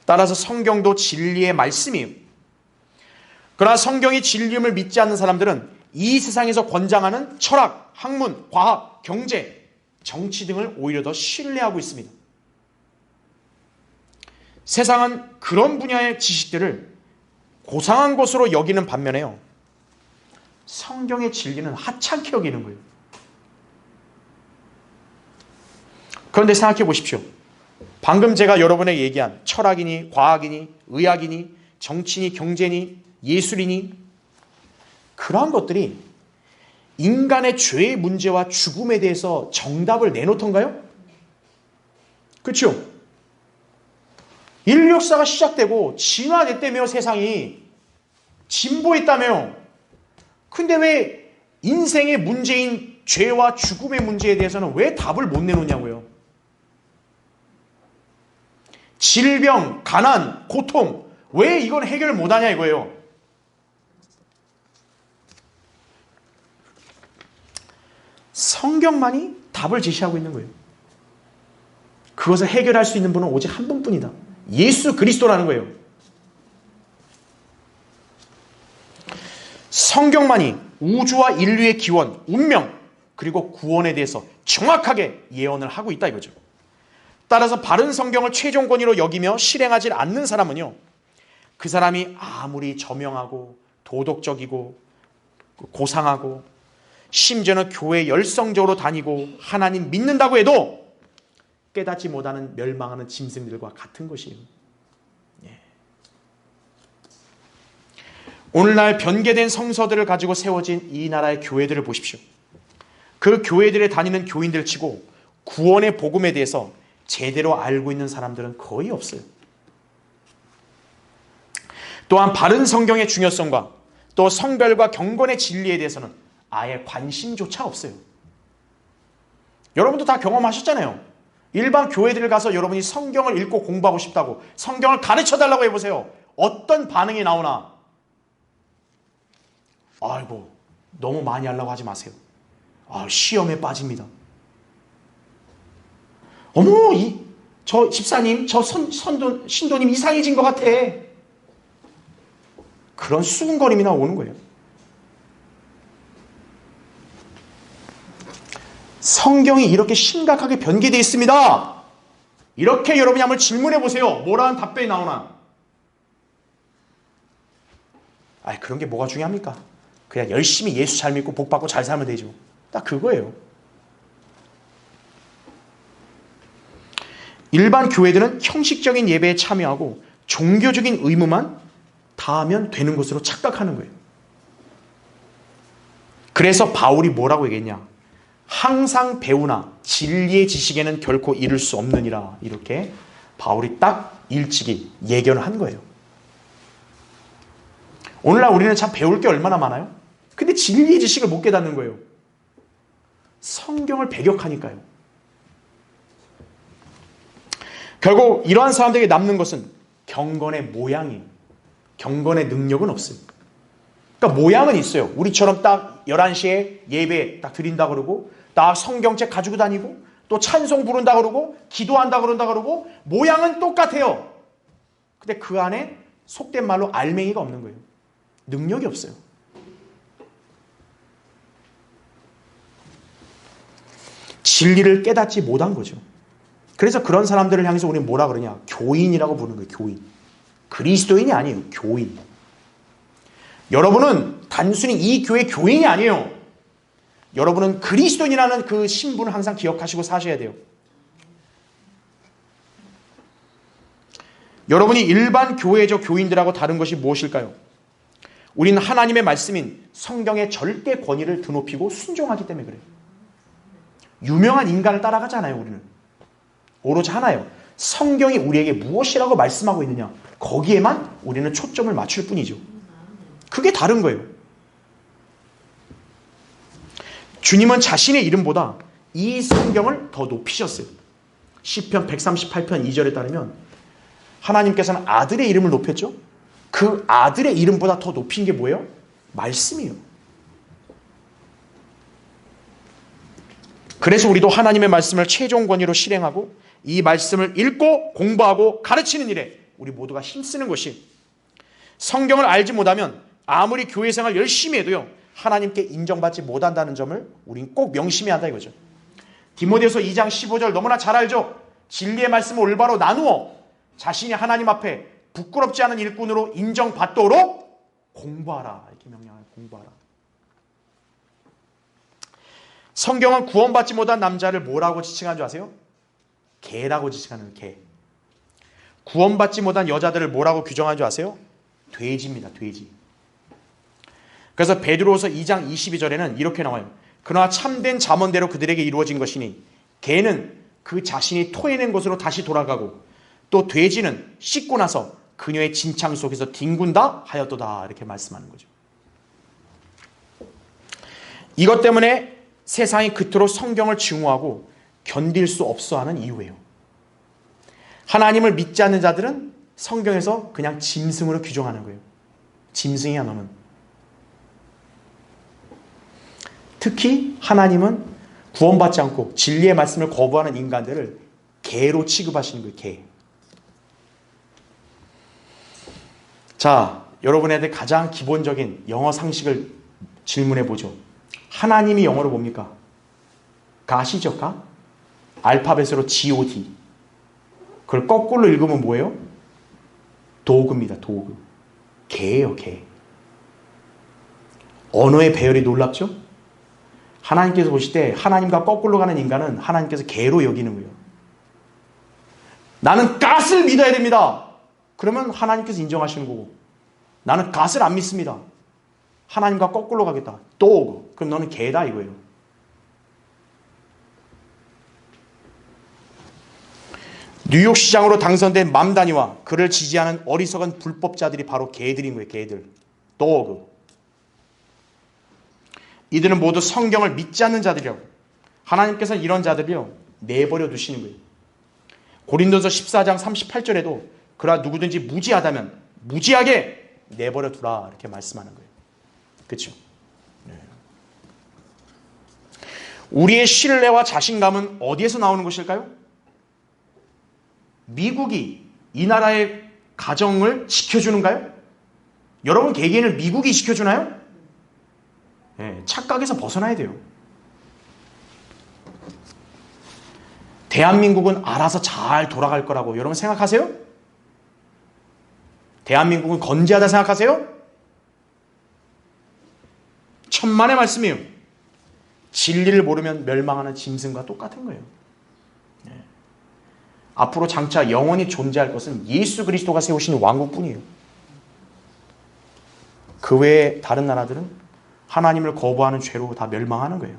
따라서 성경도 진리의 말씀이에요. 그러나 성경이 진리임을 믿지 않는 사람들은 이 세상에서 권장하는 철학, 학문, 과학, 경제, 정치 등을 오히려 더 신뢰하고 있습니다. 세상은 그런 분야의 지식들을 고상한 것으로 여기는 반면에요. 성경의 진리는 하찮게 여기는 거예요. 그런데 생각해 보십시오. 방금 제가 여러분에게 얘기한 철학이니 과학이니 의학이니 정치니 경제니 예술이니 그러한 것들이 인간의 죄의 문제와 죽음에 대해서 정답을 내놓던가요? 그렇죠? 인류 역사가 시작되고 진화됐다며 세상이 진보했다며. 근데 왜 인생의 문제인 죄와 죽음의 문제에 대해서는 왜 답을 못 내놓냐고요. 질병, 가난, 고통 왜 이건 해결을 못하냐 이거예요. 성경만이 답을 제시하고 있는 거예요. 그것을 해결할 수 있는 분은 오직 한 분뿐이다. 예수 그리스도라는 거예요. 성경만이 우주와 인류의 기원, 운명 그리고 구원에 대해서 정확하게 예언을 하고 있다 이거죠. 따라서 바른 성경을 최종 권위로 여기며 실행하지 않는 사람은요, 그 사람이 아무리 저명하고 도덕적이고 고상하고 심지어는 교회 열성적으로 다니고 하나님 믿는다고 해도 깨닫지 못하는 멸망하는 짐승들과 같은 것이에요. 오늘날 변개된 성서들을 가지고 세워진 이 나라의 교회들을 보십시오. 그 교회들에 다니는 교인들 치고 구원의 복음에 대해서 제대로 알고 있는 사람들은 거의 없어요. 또한 바른 성경의 중요성과 또 성별과 경건의 진리에 대해서는 아예 관심조차 없어요. 여러분도 다 경험하셨잖아요. 일반 교회들을 가서 여러분이 성경을 읽고 공부하고 싶다고 성경을 가르쳐달라고 해보세요. 어떤 반응이 나오나? 아이고 너무 많이 하려고 하지 마세요. 시험에 빠집니다. 어머 저 집사님 저 신도님 이상해진 것 같아. 그런 수군거림이 나오는 거예요. 성경이 이렇게 심각하게 변개되어 있습니다. 이렇게 여러분이 한번 질문해 보세요. 뭐라는 답변이 나오나? 그런 게 뭐가 중요합니까? 그냥 열심히 예수 잘 믿고 복 받고 잘 살면 되죠. 딱 그거예요. 일반 교회들은 형식적인 예배에 참여하고 종교적인 의무만 다하면 되는 것으로 착각하는 거예요. 그래서 바울이 뭐라고 얘기했냐? 항상 배우나 진리의 지식에는 결코 이를 수 없느니라. 이렇게 바울이 딱 일찍이 예견을 한 거예요. 오늘날 우리는 참 배울 게 얼마나 많아요? 근데 진리의 지식을 못 깨닫는 거예요. 성경을 배격하니까요. 결국 이러한 사람들에게 남는 것은 경건의 모양이에요. 경건의 능력은 없어요. 그러니까 모양은 있어요. 우리처럼 딱 11시에 예배 딱 드린다 그러고 딱 성경책 가지고 다니고 또 찬송 부른다 그러고 기도한다 그러고 모양은 똑같아요. 근데 그 안에 속된 말로 알맹이가 없는 거예요. 능력이 없어요. 진리를 깨닫지 못한 거죠. 그래서 그런 사람들을 향해서 우리는 뭐라 그러냐? 교인이라고 부르는 거예요. 교인. 그리스도인이 아니에요. 교인. 여러분은 단순히 이 교회 교인이 아니에요. 여러분은 그리스도인이라는 그 신분을 항상 기억하시고 사셔야 돼요. 여러분이 일반 교회적 교인들하고 다른 것이 무엇일까요? 우리는 하나님의 말씀인 성경의 절대 권위를 드높이고 순종하기 때문에 그래요. 유명한 인간을 따라가지 않아요. 우리는 오로지 하나예요. 성경이 우리에게 무엇이라고 말씀하고 있느냐, 거기에만 우리는 초점을 맞출 뿐이죠. 그게 다른 거예요. 주님은 자신의 이름보다 이 성경을 더 높이셨어요. 시편 138편 2절에 따르면 하나님께서는 아들의 이름을 높였죠. 그 아들의 이름보다 더 높인 게 뭐예요? 말씀이에요. 그래서 우리도 하나님의 말씀을 최종 권위로 실행하고 이 말씀을 읽고 공부하고 가르치는 일에 우리 모두가 힘쓰는 것이, 성경을 알지 못하면 아무리 교회 생활 열심히 해도요, 하나님께 인정받지 못한다는 점을 우린 꼭 명심해야 한다 이거죠. 디모데후서 2장 15절 너무나 잘 알죠. 진리의 말씀을 올바로 나누어 자신이 하나님 앞에 부끄럽지 않은 일꾼으로 인정받도록 공부하라. 이렇게 명령해요. 공부하라. 성경은 구원받지 못한 남자를 뭐라고 지칭하는 줄 아세요? 개라고 지칭하는 개. 구원받지 못한 여자들을 뭐라고 규정하는 줄 아세요? 돼지입니다. 돼지. 그래서 베드로후서 2장 22절에는 이렇게 나와요. 그러나 참된 잠언대로 그들에게 이루어진 것이니 개는 그 자신이 토해낸 곳으로 다시 돌아가고 또 돼지는 씻고 나서 그녀의 진창 속에서 뒹군다 하였도다. 이렇게 말씀하는 거죠. 이것 때문에 세상이 그토록 성경을 증오하고 견딜 수 없어 하는 이유예요. 하나님을 믿지 않는 자들은 성경에서 그냥 짐승으로 규정하는 거예요. 짐승이야 너는. 특히 하나님은 구원받지 않고 진리의 말씀을 거부하는 인간들을 개로 취급하시는 거예요. 개. 자, 여러분한테 가장 기본적인 영어 상식을 질문해 보죠. 하나님이 영어로 뭡니까? 가시죠? 가? 알파벳으로 God. 그걸 거꾸로 읽으면 뭐예요? 도그입니다. 도그. 개예요. 개. 언어의 배열이 놀랍죠? 하나님께서 보실 때 하나님과 거꾸로 가는 인간은 하나님께서 개로 여기는 거예요. 나는 갓을 믿어야 됩니다. 그러면 하나님께서 인정하시는 거고, 나는 갓을 안 믿습니다. 하나님과 거꾸로 가겠다. dog. 그럼 너는 개다 이거예요. 뉴욕 시장으로 당선된 맘다니와 그를 지지하는 어리석은 불법자들이 바로 개들인 거예요. 개들. dog. 이들은 모두 성경을 믿지 않는 자들이라고. 하나님께서는 이런 자들이요 내버려 두시는 거예요. 고린도서 14장 38절에도 그러나 누구든지 무지하다면 무지하게 내버려 두라 이렇게 말씀하는 거예요. 그렇죠? 네. 우리의 신뢰와 자신감은 어디에서 나오는 것일까요? 미국이 이 나라의 가정을 지켜주는가요? 여러분 개개인을 미국이 지켜주나요? 네, 착각에서 벗어나야 돼요. 대한민국은 알아서 잘 돌아갈 거라고 여러분 생각하세요? 대한민국은 건재하다 생각하세요? 천만의 말씀이에요. 진리를 모르면 멸망하는 짐승과 똑같은 거예요. 앞으로 장차 영원히 존재할 것은 예수 그리스도가 세우신 왕국뿐이에요. 그 외에 다른 나라들은 하나님을 거부하는 죄로 다 멸망하는 거예요.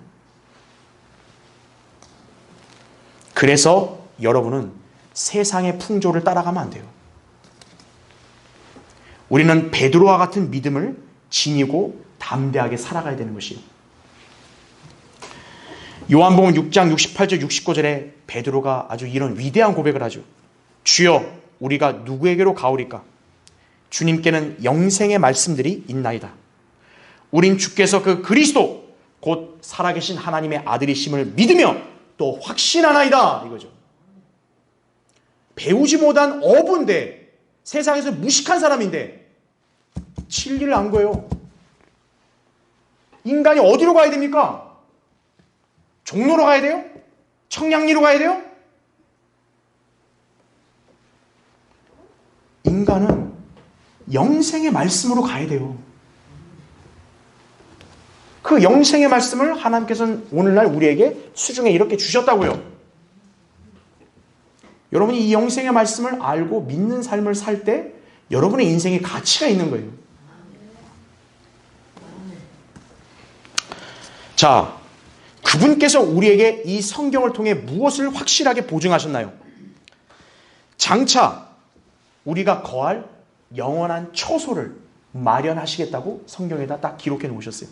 그래서 여러분은 세상의 풍조를 따라가면 안 돼요. 우리는 베드로와 같은 믿음을 지니고 담대하게 살아가야 되는 것이에요. 요한복음 6장 68절 69절에 베드로가 아주 이런 위대한 고백을 하죠. 주여 우리가 누구에게로 가오리까? 주님께는 영생의 말씀들이 있나이다. 우린 주께서 그 그리스도 곧 살아계신 하나님의 아들이심을 믿으며 또 확신하나이다 이거죠. 배우지 못한 어부인데 세상에서 무식한 사람인데 진리를 안 거예요. 인간이 어디로 가야 됩니까? 종로로 가야 돼요? 청량리로 가야 돼요? 인간은 영생의 말씀으로 가야 돼요. 그 영생의 말씀을 하나님께서는 오늘날 우리에게 수중에 이렇게 주셨다고요. 여러분이 이 영생의 말씀을 알고 믿는 삶을 살 때 여러분의 인생에 가치가 있는 거예요. 자, 그분께서 우리에게 이 성경을 통해 무엇을 확실하게 보증하셨나요? 장차 우리가 거할 영원한 처소를 마련하시겠다고 성경에다 딱 기록해 놓으셨어요.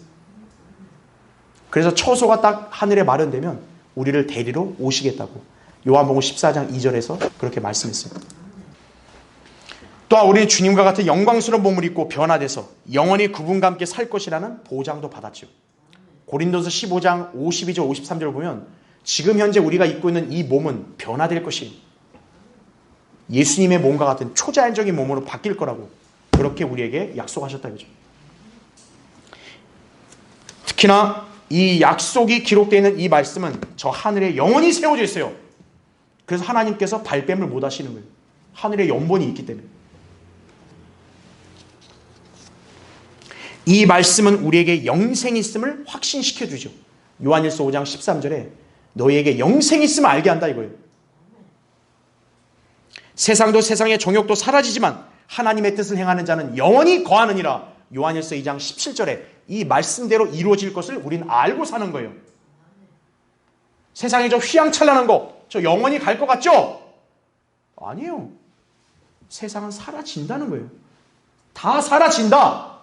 그래서 처소가 딱 하늘에 마련되면 우리를 데리러 오시겠다고 요한복음 14장 2절에서 그렇게 말씀했어요. 또한 우리는 주님과 같은 영광스러운 몸을 입고 변화돼서 영원히 그분과 함께 살 것이라는 보장도 받았죠. 고린도서 15장 52절 53절을 보면 지금 현재 우리가 입고 있는 이 몸은 변화될 것이에요. 예수님의 몸과 같은 초자연적인 몸으로 바뀔 거라고 그렇게 우리에게 약속하셨다 이거죠. 특히나 이 약속이 기록되어 있는 이 말씀은 저 하늘에 영원히 세워져 있어요. 그래서 하나님께서 발뺌을 못 하시는 거예요. 하늘에 연본이 있기 때문에. 이 말씀은 우리에게 영생이 있음을 확신시켜 주죠. 요한일서 5장 13절에 너희에게 영생이 있음을 알게 한다 이거예요. 세상도 세상의 정욕도 사라지지만 하나님의 뜻을 행하는 자는 영원히 거하느니라. 요한일서 2장 17절에 이 말씀대로 이루어질 것을 우리는 알고 사는 거예요. 세상에 저 휘황찬란한 거, 저 영원히 갈 것 같죠? 아니에요. 세상은 사라진다는 거예요. 다 사라진다.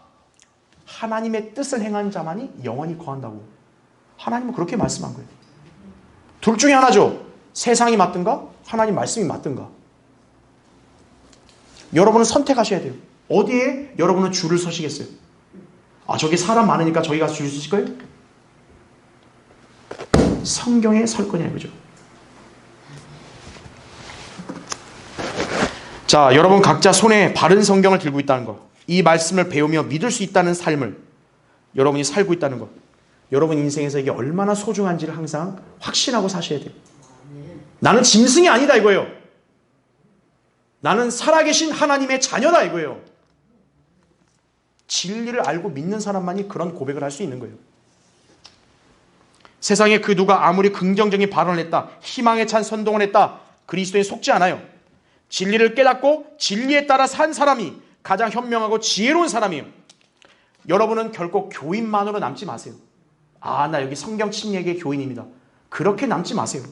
하나님의 뜻을 행한 자만이 영원히 거한다고. 하나님은 그렇게 말씀한 거예요. 둘 중에 하나죠. 세상이 맞든가 하나님 말씀이 맞든가. 여러분은 선택하셔야 돼요. 어디에 여러분은 줄을 서시겠어요? 아, 저기 사람 많으니까 저기 가서 줄 서실 거예요? 성경에 설 거냐 이거죠. 자, 여러분 각자 손에 바른 성경을 들고 있다는 거, 이 말씀을 배우며 믿을 수 있다는 삶을 여러분이 살고 있다는 것, 여러분 인생에서 이게 얼마나 소중한지를 항상 확신하고 사셔야 돼요. 나는 짐승이 아니다 이거예요. 나는 살아계신 하나님의 자녀다 이거예요. 진리를 알고 믿는 사람만이 그런 고백을 할 수 있는 거예요. 세상에 그 누가 아무리 긍정적인 발언을 했다, 희망에 찬 선동을 했다, 그리스도에 속지 않아요. 진리를 깨닫고 진리에 따라 산 사람이 가장 현명하고 지혜로운 사람이에요. 여러분은 결코 교인만으로 남지 마세요. 아, 나 여기 성경 침례계 교인입니다. 그렇게 남지 마세요.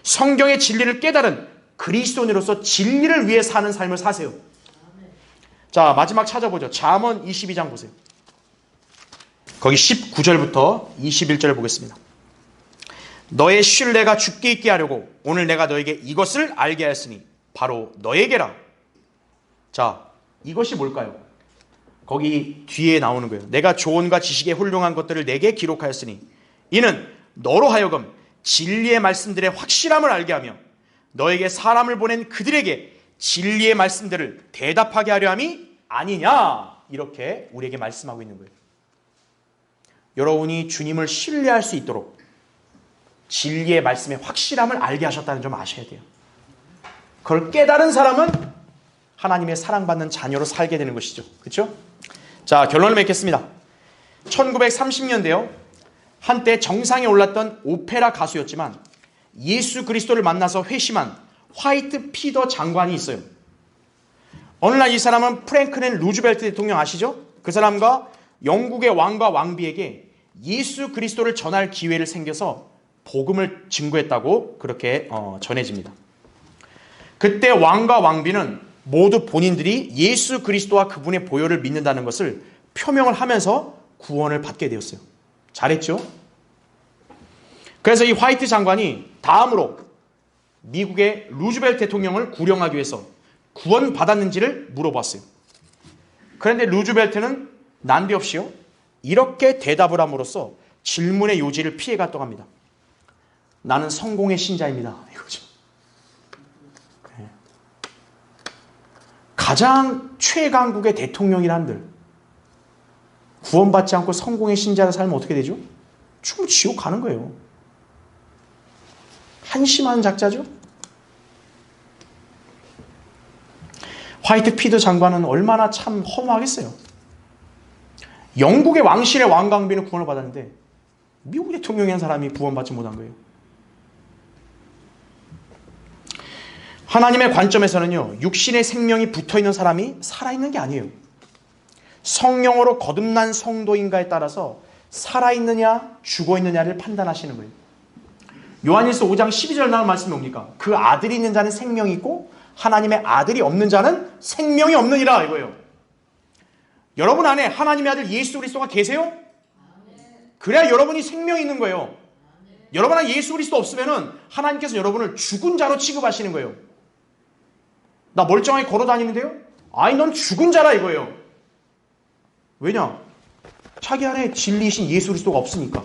성경의 진리를 깨달은 그리스도인으로서 진리를 위해 사는 삶을 사세요. 자, 마지막 찾아보죠. 잠언 22장 보세요. 거기 19절부터 21절을 보겠습니다. 너의 신뢰가 주께 있게 하려고 오늘 내가 너에게 이것을 알게 하였으니 바로 너에게라. 자, 이것이 뭘까요? 거기 뒤에 나오는 거예요. 내가 조언과 지식의 훌륭한 것들을 내게 기록하였으니 이는 너로 하여금 진리의 말씀들의 확실함을 알게 하며 너에게 사람을 보낸 그들에게 진리의 말씀들을 대답하게 하려 함이 아니냐. 이렇게 우리에게 말씀하고 있는 거예요. 여러분이 주님을 신뢰할 수 있도록 진리의 말씀의 확실함을 알게 하셨다는 점 아셔야 돼요. 그걸 깨달은 사람은 하나님의 사랑받는 자녀로 살게 되는 것이죠. 그렇죠? 자, 결론을 맺겠습니다. 1930년대요. 한때 정상에 올랐던 오페라 가수였지만 예수 그리스도를 만나서 회심한 화이트 피더 장관이 있어요. 어느 날 이 사람은 프랭클린 루즈벨트 대통령 아시죠? 그 사람과 영국의 왕과 왕비에게 예수 그리스도를 전할 기회를 생겨서 복음을 증거했다고 그렇게 전해집니다. 그때 왕과 왕비는 모두 본인들이 예수 그리스도와 그분의 보혈을 믿는다는 것을 표명을 하면서 구원을 받게 되었어요. 잘했죠? 그래서 이 화이트 장관이 다음으로 미국의 루즈벨트 대통령을 구령하기 위해서 구원받았는지를 물어봤어요. 그런데 루즈벨트는 난데없이요, 이렇게 대답을 함으로써 질문의 요지를 피해갔다고 합니다. 나는 성공의 신자입니다. 이거죠. 가장 최강국의 대통령이란들 구원받지 않고 성공의 신자로 살면 어떻게 되죠? 죽으면 지옥 가는 거예요. 한심한 작자죠? 화이트 피더 장관은 얼마나 참 허무하겠어요. 영국의 왕실의 왕강비는 구원을 받았는데 미국 대통령이 한 사람이 구원받지 못한 거예요. 하나님의 관점에서는요, 육신의 생명이 붙어있는 사람이 살아있는 게 아니에요. 성령으로 거듭난 성도인가에 따라서 살아있느냐 죽어있느냐를 판단하시는 거예요. 요한일서 5장 12절 나올 말씀이 뭡니까? 그 아들이 있는 자는 생명이 있고 하나님의 아들이 없는 자는 생명이 없느니라 이거예요. 여러분 안에 하나님의 아들 예수 그리스도가 계세요? 그래야 여러분이 생명이 있는 거예요. 여러분 안에 예수 그리스도 없으면 하나님께서 여러분을 죽은 자로 취급하시는 거예요. 나 멀쩡하게 걸어 다니는데요? 아이, 넌 죽은 자라 이거예요. 왜냐? 자기 안에 진리이신 예수 그리스도가 없으니까.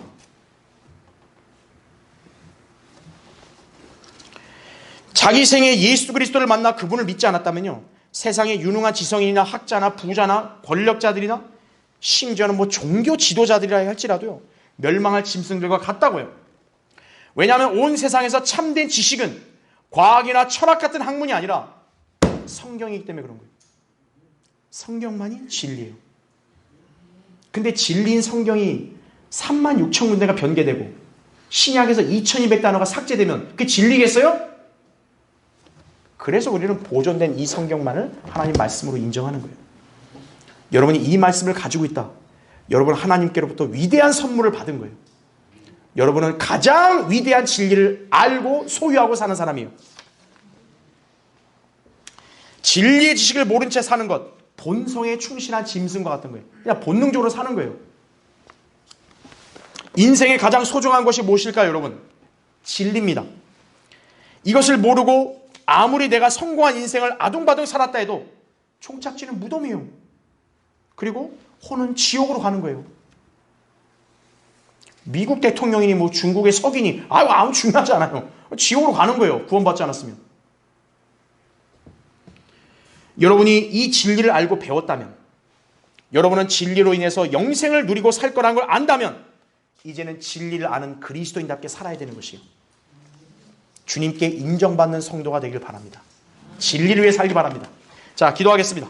자기 생에 예수 그리스도를 만나 그분을 믿지 않았다면요, 세상의 유능한 지성인이나 학자나 부자나 권력자들이나 심지어는 종교 지도자들이라 할지라도요, 멸망할 짐승들과 같다고요. 왜냐하면 온 세상에서 참된 지식은 과학이나 철학 같은 학문이 아니라 성경이기 때문에 그런 거예요. 성경만이 진리예요. 근데 진리인 성경이 36,000군데가 변개되고 신약에서 2,200단어가 삭제되면 그게 진리겠어요? 그래서 우리는 보존된 이 성경만을 하나님 말씀으로 인정하는 거예요. 여러분이 이 말씀을 가지고 있다. 여러분은 하나님께로부터 위대한 선물을 받은 거예요. 여러분은 가장 위대한 진리를 알고 소유하고 사는 사람이에요. 진리의 지식을 모른 채 사는 것, 본성에 충실한 짐승과 같은 거예요. 그냥 본능적으로 사는 거예요. 인생의 가장 소중한 것이 무엇일까요, 여러분? 진리입니다. 이것을 모르고 아무리 내가 성공한 인생을 아둥바둥 살았다 해도 종착지는 무덤이에요. 그리고 혼은 지옥으로 가는 거예요. 미국 대통령이니 중국의 석인이 아무 중요하지 않아요. 지옥으로 가는 거예요. 구원받지 않았으면. 여러분이 이 진리를 알고 배웠다면, 여러분은 진리로 인해서 영생을 누리고 살 거라는 걸 안다면 이제는 진리를 아는 그리스도인답게 살아야 되는 것이에요. 주님께 인정받는 성도가 되길 바랍니다. 진리를 위해 살기 바랍니다. 자, 기도하겠습니다.